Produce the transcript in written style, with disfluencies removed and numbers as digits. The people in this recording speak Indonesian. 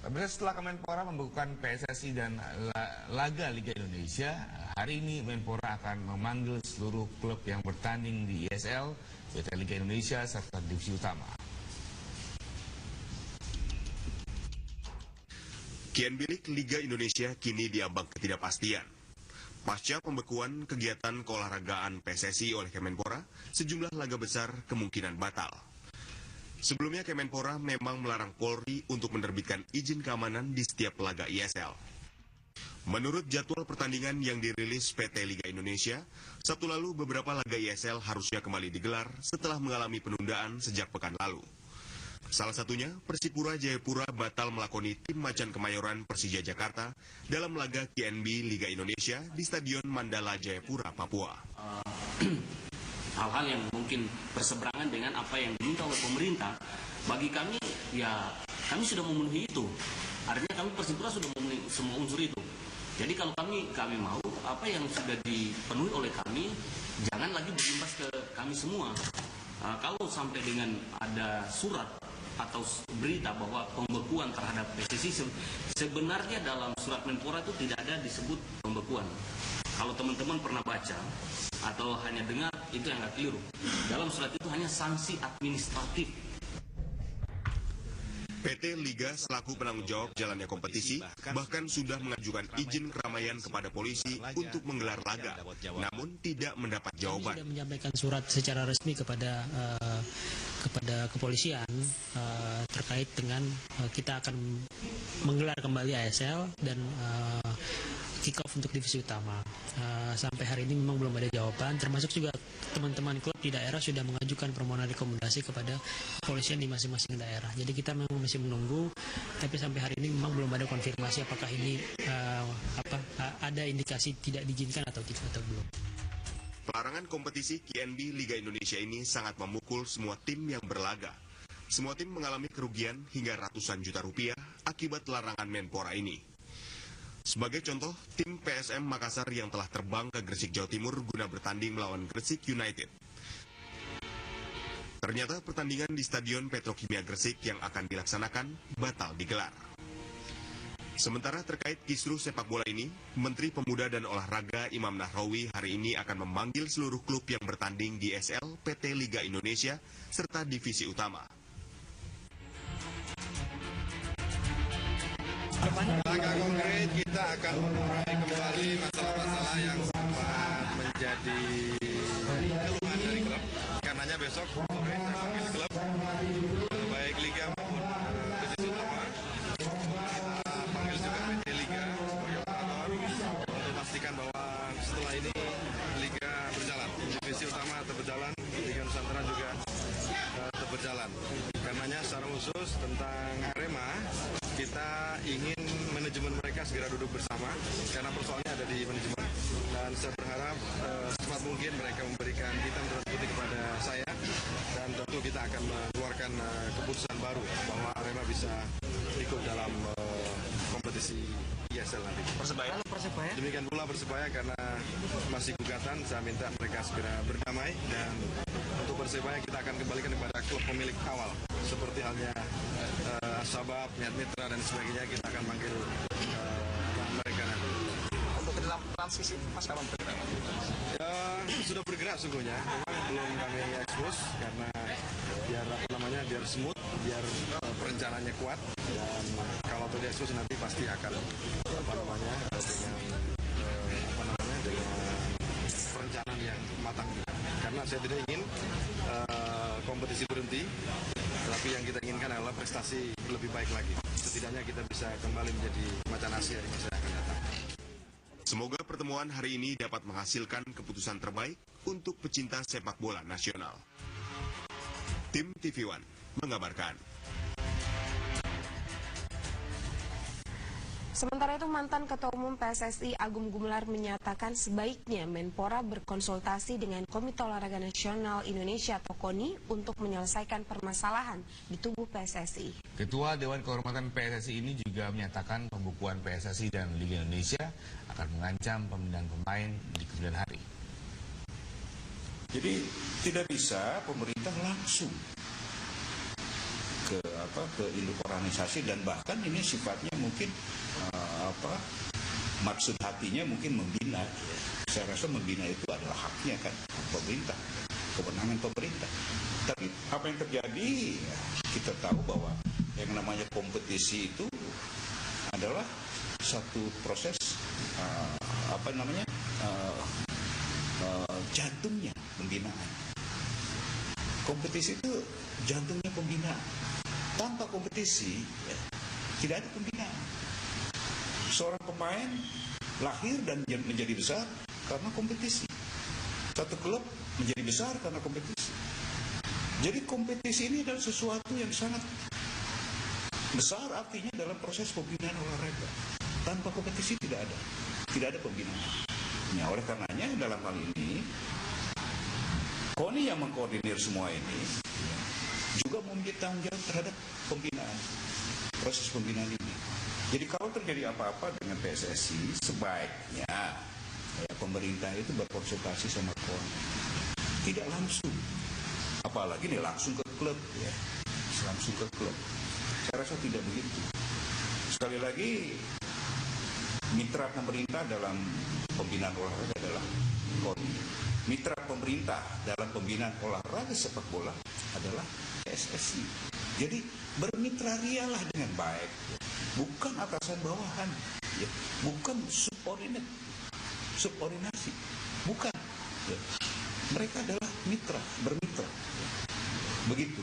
Setelah Kemenpora membekukan PSSI dan laga Liga Indonesia, hari ini Menpora akan memanggil seluruh klub yang bertanding di ISL, PT Liga Indonesia, serta divisi utama. Kian bilik Liga Indonesia kini diambang ketidakpastian. Pasca pembekuan kegiatan keolahragaan PSSI oleh Kemenpora, sejumlah laga besar kemungkinan batal. Sebelumnya Kemenpora memang melarang Polri untuk menerbitkan izin keamanan di setiap laga ISL. Menurut jadwal pertandingan yang dirilis PT Liga Indonesia, Sabtu lalu beberapa laga ISL harusnya kembali digelar setelah mengalami penundaan sejak pekan lalu. Salah satunya, Persipura Jayapura batal melakoni tim Macan Kemayoran Persija Jakarta dalam laga KNB Liga Indonesia di Stadion Mandala Jayapura, Papua. Hal-hal yang mungkin berseberangan dengan apa yang diminta oleh pemerintah, bagi kami, ya kami sudah memenuhi itu. Artinya kami Persipura sudah memenuhi semua unsur itu. Jadi kalau kami mau, apa yang sudah dipenuhi oleh kami, jangan lagi berimbas ke kami semua. Kalau sampai dengan ada surat atau berita bahwa pembekuan terhadap PSSI, sebenarnya dalam surat Menpora itu tidak ada disebut pembekuan. Kalau teman-teman pernah baca atau hanya dengar, itu yang nggak keliru. Dalam surat itu hanya sanksi administratif. PT Liga selaku penanggung jawab jalannya kompetisi bahkan sudah mengajukan izin keramaian kepada polisi untuk menggelar laga, namun tidak mendapat jawaban. Kami sudah menyampaikan surat secara resmi kepada kepolisian terkait dengan kita akan menggelar kembali ASL dan kick off untuk divisi utama. Sampai hari ini memang belum ada jawaban, termasuk juga teman-teman klub di daerah sudah mengajukan permohonan rekomendasi kepada kepolisian di masing-masing daerah. Jadi kita memang masih menunggu, tapi sampai hari ini memang belum ada konfirmasi apakah ini ada indikasi tidak diizinkan atau belum. Pelarangan kompetisi KNB Liga Indonesia ini sangat memukul semua tim yang berlaga. Semua tim mengalami kerugian hingga ratusan juta rupiah akibat larangan Menpora ini. Sebagai contoh, tim PSM Makassar yang telah terbang ke Gresik, Jawa Timur guna bertanding melawan Gresik United. Ternyata pertandingan di Stadion Petrokimia Gresik yang akan dilaksanakan batal digelar. Sementara terkait kisruh sepak bola ini, Menteri Pemuda dan Olahraga Imam Nahrawi hari ini akan memanggil seluruh klub yang bertanding di ISL, PT Liga Indonesia, serta divisi utama. Langkah konkret kita akan mengurai kembali masalah-masalah yang sempat menjadi keluhan dari klub. Karenanya besok sore saya panggil klub, baik Liga maupun divisi utama. Kita panggil juga PT Liga sebagai operator untuk memastikan bahwa setelah ini Liga berjalan, divisi utama tetap berjalan, Liga Nusantara juga tetap berjalan. Karenanya secara khusus tentang Arema, kita ingin manajemen mereka segera duduk bersama karena persoalannya ada di manajemen, dan saya berharap secepat mungkin mereka memberikan hitam dan putih kepada saya, dan tentu kita akan mengeluarkan keputusan baru bahwa Arema bisa ikut dalam kompetisi ISL nanti. Persebaya? Demikian pula Persebaya, karena masih gugatan, saya minta mereka segera berdamai, dan untuk Persebaya kita akan kembalikan kepada klub pemilik awal seperti halnya Sabab, Niat Mitra dan sebagainya. Kita akan panggil mereka nanti. Untuk dalam transisi Mas kapan bergerak? Ya, sudah bergerak sungguhnya, memang belum kami ekspos karena biar smooth, biar perencanaannya kuat, dan kalau itu diekspos nanti pasti akan dengan perencanaan yang matang. Karena saya tidak ingin kompetisi berhenti, tapi yang kita inginkan adalah prestasi lebih baik lagi. Setidaknya kita bisa kembali menjadi macan Asia di masa yang akan datang. Semoga pertemuan hari ini dapat menghasilkan keputusan terbaik untuk pecinta sepak bola nasional. Tim TV One mengabarkan. Sementara itu, mantan Ketua Umum PSSI Agung Gumelar menyatakan sebaiknya Menpora berkonsultasi dengan Komite Olahraga Nasional Indonesia atau KONI untuk menyelesaikan permasalahan di tubuh PSSI. Ketua Dewan Kehormatan PSSI ini juga menyatakan pembukuan PSSI dan Liga Indonesia akan mengancam pemindahan pemain di kemudian hari. Jadi tidak bisa pemerintah langsung ke ke induk organisasi, dan bahkan ini sifatnya mungkin maksud hatinya mungkin membina. Saya rasa membina itu adalah haknya kan pemerintah, kewenangan pemerintah. Tapi apa yang terjadi, kita tahu bahwa yang namanya kompetisi itu adalah satu proses jantungnya pembinaan. Kompetisi itu jantungnya pembinaan. Tanpa kompetisi tidak ada pembinaan. Seorang pemain lahir dan menjadi besar karena kompetisi. Satu klub menjadi besar karena kompetisi. Jadi kompetisi ini adalah sesuatu yang sangat besar artinya dalam proses pembinaan olahraga. Tanpa kompetisi tidak ada pembinaan. Ya, oleh karenanya dalam hal ini KONI yang mengkoordinir semua ini juga memiliki tanggung jawab terhadap pembinaan, proses pembinaan ini. Jadi kalau terjadi apa-apa dengan PSSI, sebaiknya pemerintah itu berkonsultasi sama KONI, tidak langsung, apalagi nih langsung ke klub, ya, langsung ke klub. Saya rasa tidak begitu. Sekali lagi, mitra pemerintah dalam pembinaan olahraga adalah KONI. Mitra pemerintah dalam pembinaan olahraga sepak bola adalah PSSI. Jadi bermitra rialah dengan baik, bukan atasan bawahan, ya. Bukan subordinasi, bukan. Ya. Mereka adalah mitra, bermitra. Begitu.